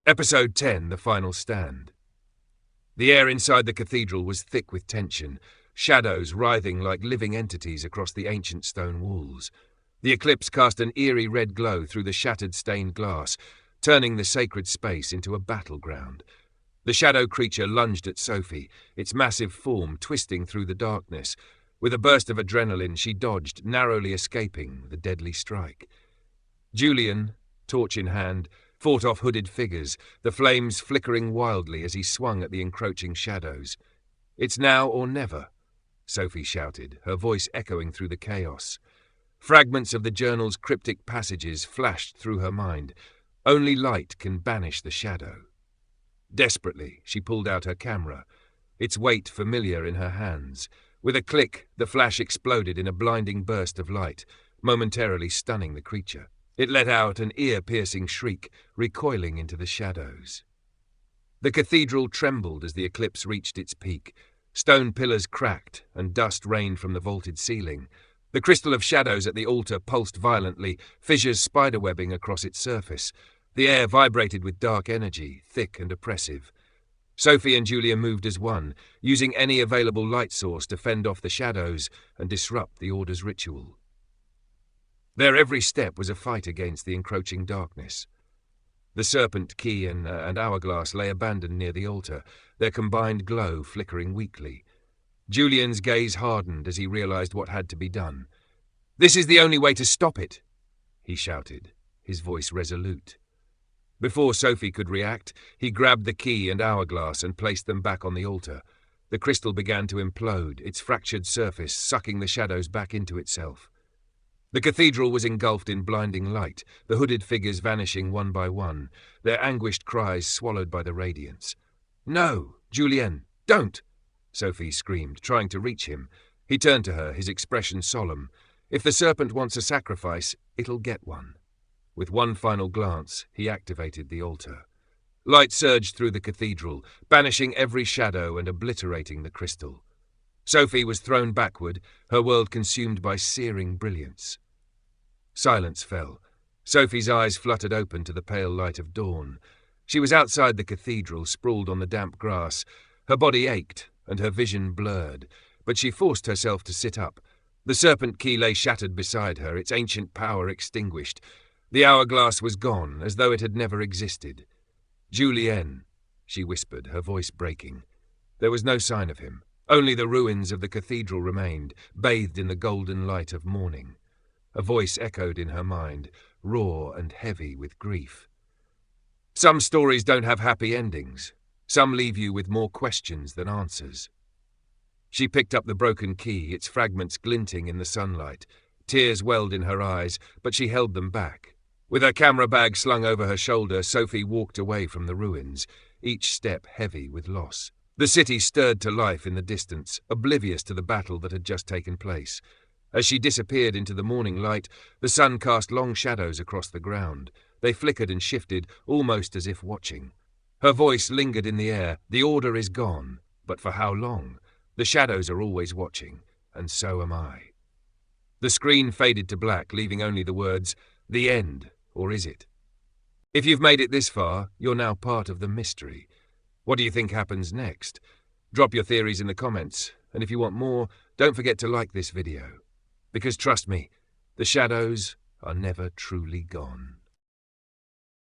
Episode 10, The Final Stand. The air inside the cathedral was thick with tension, shadows writhing like living entities across the ancient stone walls. The eclipse cast an eerie red glow through the shattered stained glass, turning the sacred space into a battleground. The shadow creature lunged at Sophie, its massive form twisting through the darkness. With a burst of adrenaline, she dodged, narrowly escaping the deadly strike. Julien, torch in hand, fought off hooded figures, the flames flickering wildly as he swung at the encroaching shadows. "It's now or never," Sophie shouted, her voice echoing through the chaos. Fragments of the journal's cryptic passages flashed through her mind. Only light can banish the shadow. Desperately, she pulled out her camera, its weight familiar in her hands. With a click, the flash exploded in a blinding burst of light, momentarily stunning the creature. It let out an ear-piercing shriek, recoiling into the shadows. The cathedral trembled as the eclipse reached its peak. Stone pillars cracked, and dust rained from the vaulted ceiling. The crystal of shadows at the altar pulsed violently, fissures spiderwebbing across its surface. The air vibrated with dark energy, thick and oppressive. Sophie and Julien moved as one, using any available light source to fend off the shadows and disrupt the Order's ritual. Their every step was a fight against the encroaching darkness. The serpent, key, and hourglass lay abandoned near the altar, their combined glow flickering weakly. Julien's gaze hardened as he realized what had to be done. "This is the only way to stop it," he shouted, his voice resolute. Before Sophie could react, he grabbed the key and hourglass and placed them back on the altar. The crystal began to implode, its fractured surface sucking the shadows back into itself. The cathedral was engulfed in blinding light, the hooded figures vanishing one by one, their anguished cries swallowed by the radiance. "No, Julien, don't!" Sophie screamed, trying to reach him. He turned to her, his expression solemn. "If the serpent wants a sacrifice, it'll get one." With one final glance, he activated the altar. Light surged through the cathedral, banishing every shadow and obliterating the crystal. Sophie was thrown backward, her world consumed by searing brilliance. Silence fell. Sophie's eyes fluttered open to the pale light of dawn. She was outside the cathedral, sprawled on the damp grass. Her body ached, and her vision blurred, but she forced herself to sit up. The serpent key lay shattered beside her, its ancient power extinguished. The hourglass was gone, as though it had never existed. "Julien," she whispered, her voice breaking. There was no sign of him. Only the ruins of the cathedral remained, bathed in the golden light of morning. A voice echoed in her mind, raw and heavy with grief. "Some stories don't have happy endings. Some leave you with more questions than answers." She picked up the broken key, its fragments glinting in the sunlight. Tears welled in her eyes, but she held them back. With her camera bag slung over her shoulder, Sophie walked away from the ruins, each step heavy with loss. The city stirred to life in the distance, oblivious to the battle that had just taken place. As she disappeared into the morning light, the sun cast long shadows across the ground. They flickered and shifted, almost as if watching. Her voice lingered in the air. "The Order is gone, but for how long? The shadows are always watching, and so am I." The screen faded to black, leaving only the words, "The end, or is it?" If you've made it this far, you're now part of the mystery. What do you think happens next? Drop your theories in the comments, and if you want more, don't forget to like this video. Because trust me, the shadows are never truly gone.